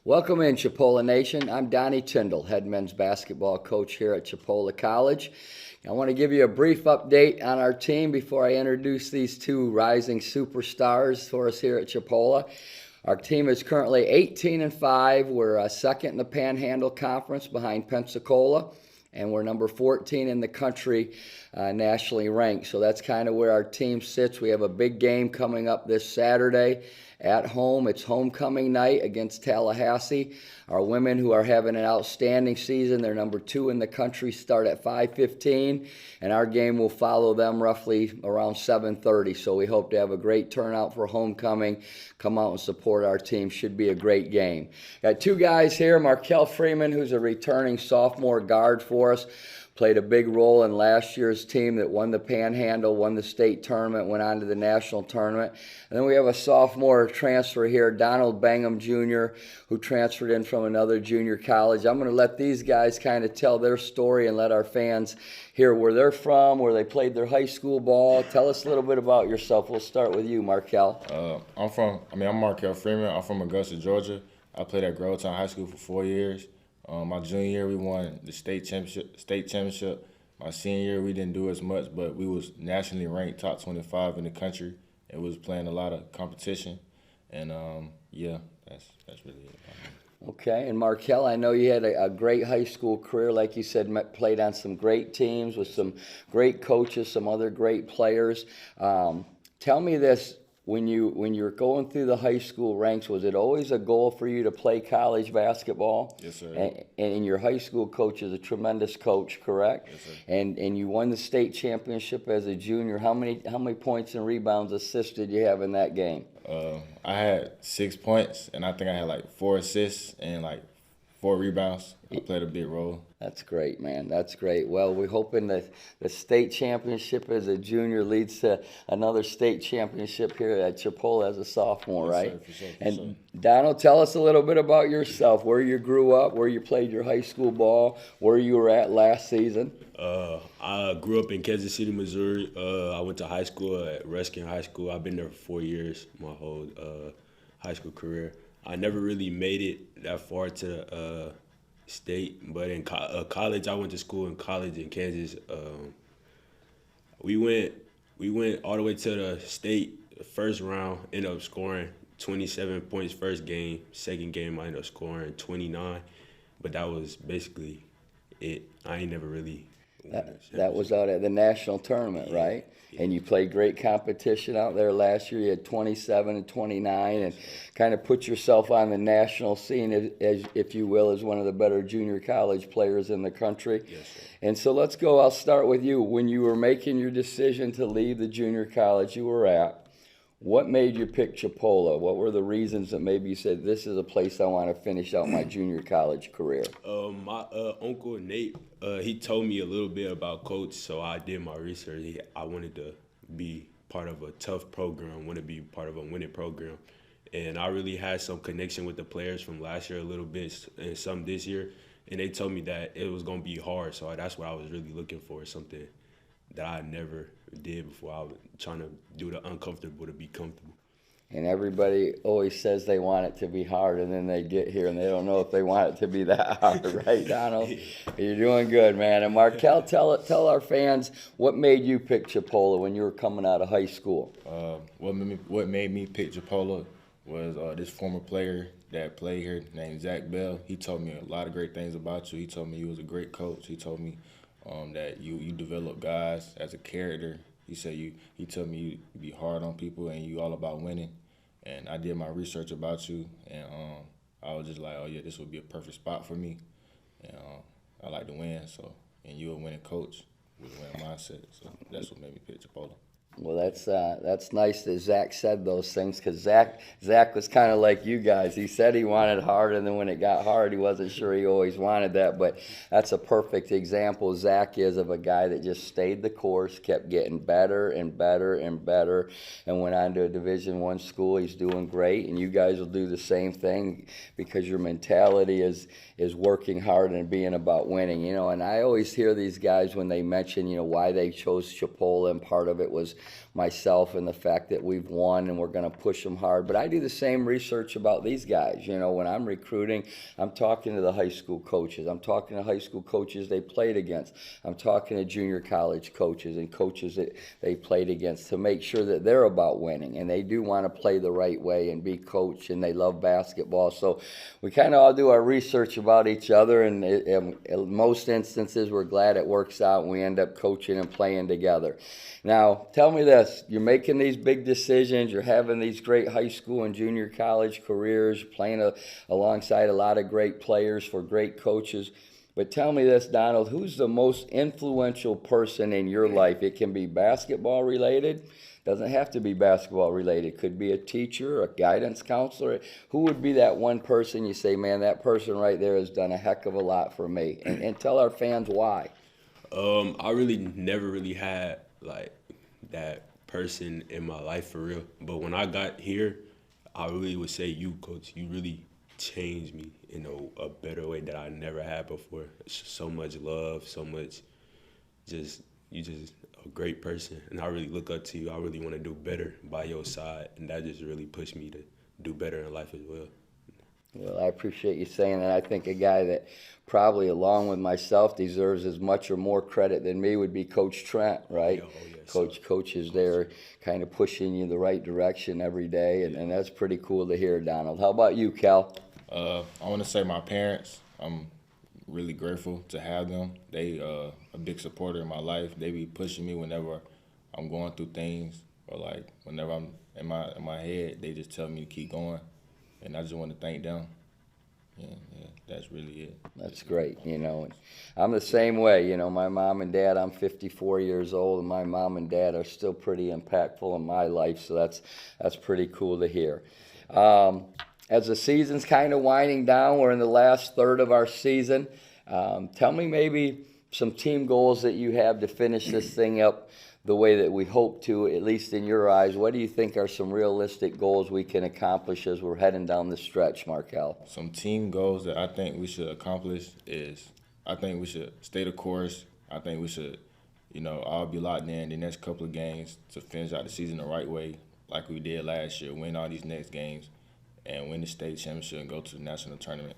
Welcome in, Chipola Nation. I'm Donnie Tyndall, head men's basketball coach here at Chipola College. I want to give you a brief update on our team before I introduce these two rising superstars for us here at Chipola. Our team is currently 18-5. We're second in the Panhandle Conference behind Pensacola, and we're number 14 in the country, nationally ranked. So that's kind of where our team sits. We have a big game coming up this Saturday at home. It's homecoming night against Tallahassee. Our women, who are having an outstanding season, they're number 2 in the country, start at 5:15, and our game will follow them roughly around 7:30. So we hope to have a great turnout for homecoming. Come out and support our team. Should be a great game. Got two guys here. Markel Freeman, who's a returning sophomore guard for us, played a big role in last year's team that won the Panhandle, won the state tournament, went on to the national tournament. And then we have a sophomore transfer here, Donald Bangham Jr., who transferred in from another junior college. I'm going to let these guys kind of tell their story and let our fans hear where they're from, where they played their high school ball. Tell us a little bit about yourself. We'll start with you, Markel. I'm Markel Freeman. I'm from Augusta, Georgia. I played at Grovetown High School for 4 years. My junior year, we won the state championship. My senior year, we didn't do as much, but we was nationally ranked top 25 in the country, and we was playing a lot of competition. And that's really it. Okay, and Markel, I know you had a great high school career, like you said, played on some great teams with some great coaches, some other great players. Tell me this. When you were going through the high school ranks, was it always a goal for you to play college basketball? Yes, sir. And your high school coach is a tremendous coach, correct? Yes, sir. And you won the state championship as a junior. How many points and rebounds, assists did you have in that game? I had 6 points, and I think I had like 4 assists and like 4 rebounds. I played a big role. That's great, man. That's great. Well, we're hoping that the state championship as a junior leads to another state championship here at Chipola as a sophomore, Yes, right? sir, for sure, for And sure. Donald, tell us a little bit about yourself, where you grew up, where you played your high school ball, where you were at last season. I grew up in Kansas City, Missouri. I went to high school at Ruskin High School. I've been there for 4 years, my whole high school career. I never really made it that far to state, but in college, I went to school in college in Kansas. We went all the way to the state first round. Ended up scoring 27 points first game. Second game, I ended up scoring 29, but that was basically it. I ain't never really. That was out at the national tournament, Yeah, right? yeah. And you played great competition out there last year. You had 27 and 29 and kind of put yourself on the national scene, as if you will, as one of the better junior college players in the country. Yes, sir. And so let's go. I'll start with you. When you were making your decision to leave the junior college you were at, what made you pick Chipola? What were the reasons that maybe you said, this is a place I want to finish out my junior college career? My uncle Nate, he told me a little bit about Coach, so I did my research. I wanted to be part of a tough program, want to be part of a winning program. And I really had some connection with the players from last year a little bit and some this year. And they told me that it was going to be hard, so that's what I was really looking for, something that I never did before. I was trying to do the uncomfortable to be comfortable. And everybody always says they want it to be hard, and then they get here and they don't know if they want it to be that hard, right, Donald? You're doing good, man. And Markel, tell our fans what made you pick Chipola when you were coming out of high school. What made me pick Chipola was this former player that played here named Zach Bell. He told me a lot of great things about you. He told me you was a great coach. He told me that you develop guys as a character. He told me you be hard on people and you all about winning. And I did my research about you, and I was just like, oh yeah, this would be a perfect spot for me. And I like to win, and you're a winning coach with a winning mindset. So that's what made me pick Chipola. Well, that's nice that Zach said those things, because Zach was kind of like you guys. He said he wanted hard, and then when it got hard, he wasn't sure he always wanted that. But that's a perfect example, Zach is, of a guy that just stayed the course, kept getting better and better and better, and went on to a Division I school. He's doing great, and you guys will do the same thing because your mentality is working hard and being about winning. And I always hear these guys when they mention, why they chose Chipola, and part of it was myself and the fact that we've won and we're going to push them hard. But I do the same research about these guys. You know, when I'm recruiting, I'm talking to the high school coaches. I'm talking to high school coaches they played against. I'm talking to junior college coaches and coaches that they played against to make sure that they're about winning and they do want to play the right way and be coached and they love basketball. So we kind of all do our research about each other, and in most instances we're glad it works out and we end up coaching and playing together. Now, tell me this. You're making these big decisions. You're having these great high school and junior college careers, playing alongside a lot of great players for great coaches. But tell me this, Donald, who's the most influential person in your life? It can be basketball related. Doesn't have to be basketball related. Could be a teacher, a guidance counselor. Who would be that one person you say, man, that person right there has done a heck of a lot for me? And tell our fans why. I really never really had like that person in my life for real. But when I got here, I really would say you, Coach. You really changed me in a better way that I never had before. So much love, so much you just a great person. And I really look up to you. I really want to do better by your side. And that just really pushed me to do better in life as well. Well, I appreciate you saying that. I think a guy that probably, along with myself, deserves as much or more credit than me would be Coach Trent, right? Coach is there kind of pushing you the right direction every day, and that's pretty cool to hear, Donald. How about you, Cal? I want to say my parents. I'm really grateful to have them. They a big supporter in my life. They be pushing me whenever I'm going through things, or like whenever I'm in my head. They just tell me to keep going, and I just want to thank them. Yeah, that's really it. That's great, you know. And I'm the same way, you know. My mom and dad, I'm 54 years old, and my mom and dad are still pretty impactful in my life, so that's pretty cool to hear. As the season's kind of winding down, we're in the last third of our season. Tell me maybe some team goals that you have to finish this thing up the way that we hope to, at least in your eyes. What do you think are some realistic goals we can accomplish as we're heading down the stretch, Markel? Some team goals that I think we should accomplish is I think we should stay the course. I think we should, all be locked in the next couple of games to finish out the season the right way, like we did last year, win all these next games, and win the state championship and go to the national tournament.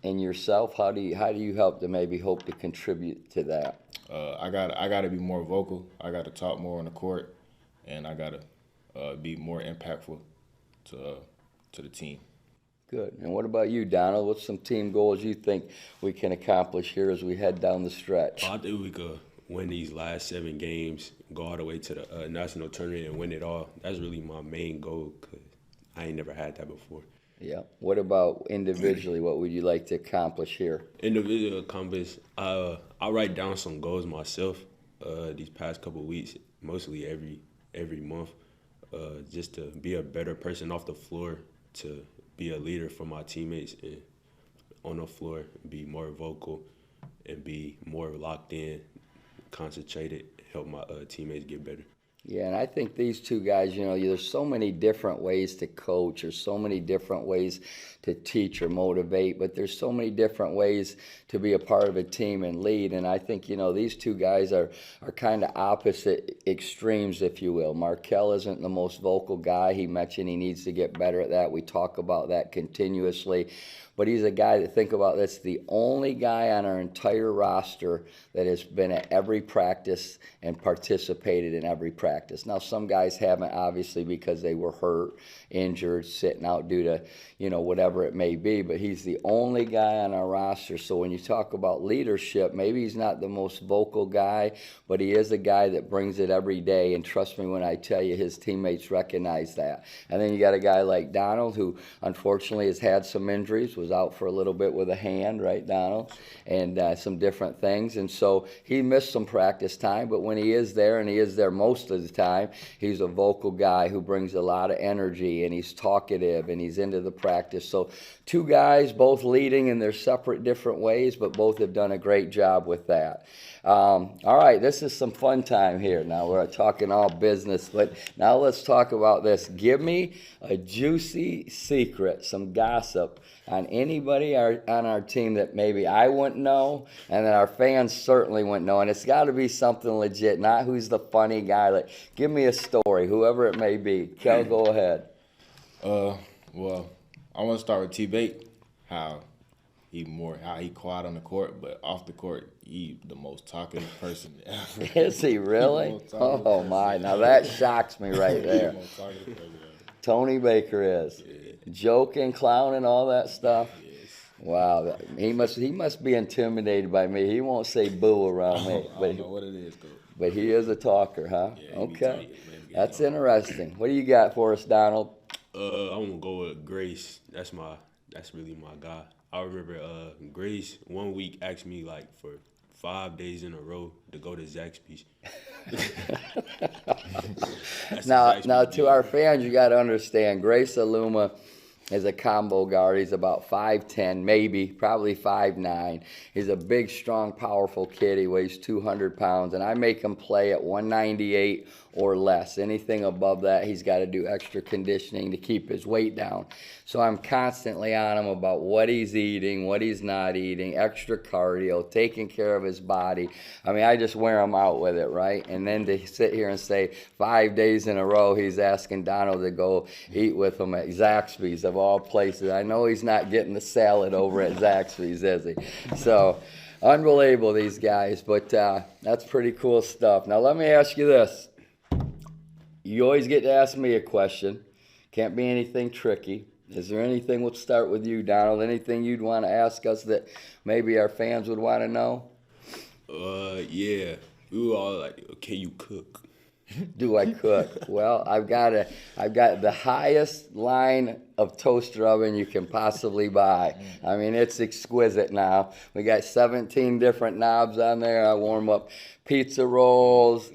And yourself, how do you hope to contribute to that? I gotta be more vocal. I gotta talk more on the court, and I gotta be more impactful to the team. Good. And what about you, Donald? What's some team goals you think we can accomplish here as we head down the stretch? I think we could win these last 7 games, go all the way to the national tournament and win it all. That's really my main goal, because I ain't never had that before. Yeah. What about individually? What would you like to accomplish here? Individual accomplish. I write down some goals myself these past couple of weeks, mostly every month, just to be a better person off the floor, to be a leader for my teammates, and on the floor be more vocal and be more locked in, concentrated, help my teammates get better. Yeah, and I think these two guys, there's so many different ways to coach, or so many different ways to teach or motivate, but there's so many different ways to be a part of a team and lead. And I think, these two guys are kind of opposite extremes, if you will. Markel isn't the most vocal guy. He mentioned he needs to get better at that. We talk about that continuously. But he's a guy that, think about this, the only guy on our entire roster that has been at every practice and participated in every practice. Now, some guys haven't, obviously, because they were hurt, injured, sitting out due to, whatever it may be. But he's the only guy on our roster. So when you talk about leadership, maybe he's not the most vocal guy, but he is a guy that brings it every day. And trust me when I tell you, his teammates recognize that. And then you got a guy like Donald, who unfortunately has had some injuries, was out for a little bit with a hand, right, Donald, and some different things. And so he missed some practice time, but when he is there, and he is there most of of the time. He's a vocal guy who brings a lot of energy, and he's talkative, and he's into the practice. So 2 guys, both leading in their separate different ways, but both have done a great job with that. All right, this is some fun time here. Now we're talking all business, but now let's talk about this. Give me a juicy secret, some gossip on anybody on our team that maybe I wouldn't know and that our fans certainly wouldn't know. And it's got to be something legit, not who's the funny guy. Like, give me a story, whoever it may be. Kel, go ahead. Well, I want to start with T-Bait, how he quiet on the court, but off the court, he the most talkative person ever. Is he really? Oh, my. Now that shocks me right there. Tony Baker is. Yeah. Joking, clowning, all that stuff. Yes. Wow. He must be intimidated by me. He won't say boo around me. I don't know what it is, though. But he is a talker, huh? Yeah, Okay. That's interesting. What do you got for us, Donald? I'm gonna go with Grace. That's really my guy. I remember Grace one week asked me like for 5 days in a row to go to Zaxby's. Now, to our fans, you got to understand, Grace Aluma is a combo guard. He's about 5'10", maybe, probably 5'9". He's a big, strong, powerful kid. He weighs 200 pounds, and I make him play at 198 or less. Anything above that, he's got to do extra conditioning to keep his weight down. So I'm constantly on him about what he's eating, what he's not eating, extra cardio, taking care of his body. I mean, I just wear him out with it, right? And then to sit here and say 5 days in a row he's asking Donald to go eat with him at Zaxby's, of all places. I know he's not getting the salad over at Zaxby's, is he? So, unbelievable, these guys. But that's pretty cool stuff. Now, let me ask you this. You always get to ask me a question. Can't be anything tricky. Is there anything, we'll start with you, Donald, anything you'd want to ask us that maybe our fans would want to know? Yeah. We were all like, can you cook? Do I cook? Well, I've got the highest line of toaster oven you can possibly buy. I mean, it's exquisite now. We got 17 different knobs on there. I warm up pizza rolls,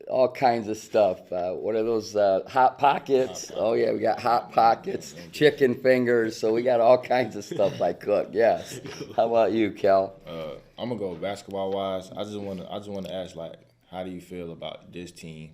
all kinds of stuff. What are those, Hot Pockets? Oh, yeah, we got Hot Pockets, chicken fingers. So we got all kinds of stuff I cook, yes. How about you, Kel? I'm going to go basketball-wise. I just want to ask, like, how do you feel about this team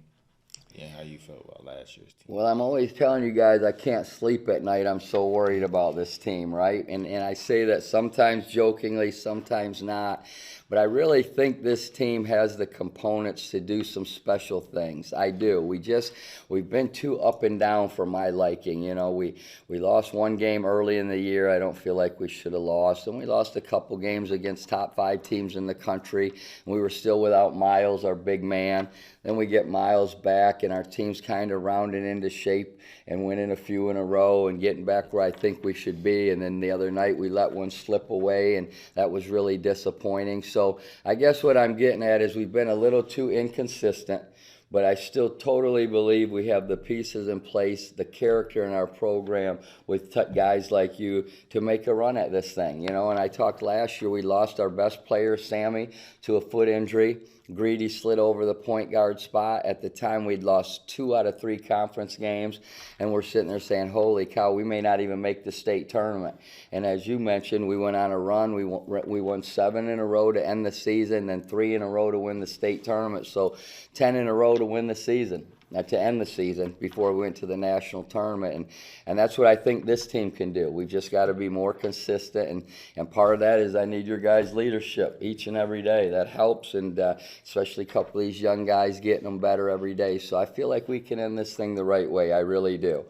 and how you felt about last year's team? Well, I'm always telling you guys I can't sleep at night. I'm so worried about this team, right? And I say that sometimes jokingly, sometimes not. But I really think this team has the components to do some special things. I do. We've been too up and down for my liking. You know, we lost one game early in the year. I don't feel like we should have lost. And we lost a couple games against top 5 teams in the country. And we were still without Miles, our big man. Then we get Miles back, and our team's kind of rounding into shape and winning a few in a row and getting back where I think we should be. And then the other night we let one slip away, and that was really disappointing. So I guess what I'm getting at is we've been a little too inconsistent, but I still totally believe we have the pieces in place, the character in our program with guys like you to make a run at this thing. You know, and I talked last year, we lost our best player, Sammy, to a foot injury. Greedy slid over the point guard spot. At the time, we'd lost 2 out of 3 conference games, and we're sitting there saying, holy cow, we may not even make the state tournament. And as you mentioned, we went on a run. We won 7 in a row to end the season, then 3 in a row to win the state tournament. So 10 in a row to win the season. To end the season before we went to the national tournament. And that's what I think this team can do. We've just got to be more consistent. And part of that is I need your guys' leadership each and every day. That helps, and especially a couple of these young guys getting them better every day. So I feel like we can end this thing the right way. I really do.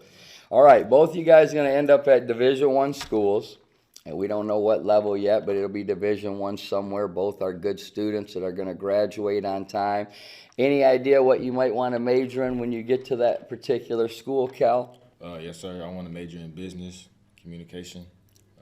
All right, both you guys are going to end up at Division I schools. And we don't know what level yet, but it'll be Division I somewhere. Both are good students that are going to graduate on time. Any idea what you might want to major in when you get to that particular school, Cal? Yes, sir. I want to major in business, communication.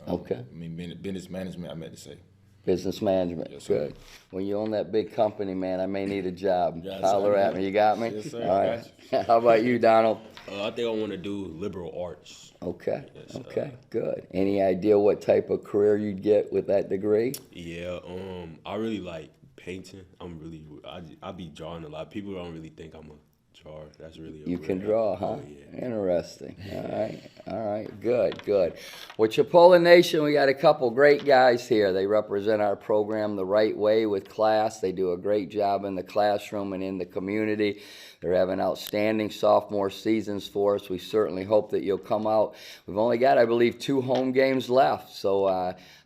Okay. I mean, business management, I meant to say. Business management. Yes, sir. Good. When you own that big company, man, I may need a job. Yes, Holler sir. at me. You got me? Yes, sir. All I right. got How about you, Donald? I think I want to do liberal arts. Okay. Yes, Okay. Good. Any idea what type of career you'd get with that degree? Yeah, I really like painting. I be drawing a lot. People don't really think I'm a drawer. That's really a You can rare- draw, huh? Oh, yeah. Interesting. All right, good. Well, Chipola Nation, we got a couple great guys here. They represent our program the right way with class. They do a great job in the classroom and in the community. They're having outstanding sophomore seasons for us. We certainly hope that you'll come out. We've only got, I believe, 2 home games left, so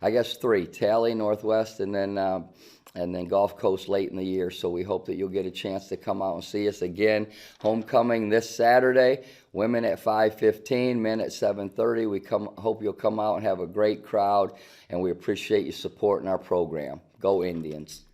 I guess 3, Tally, Northwest, and then Gulf Coast late in the year. So we hope that you'll get a chance to come out and see us again. Homecoming this Saturday, women at 5:15, men at 7:30. We hope you'll come out and have a great crowd, and we appreciate you supporting our program. Go Indians.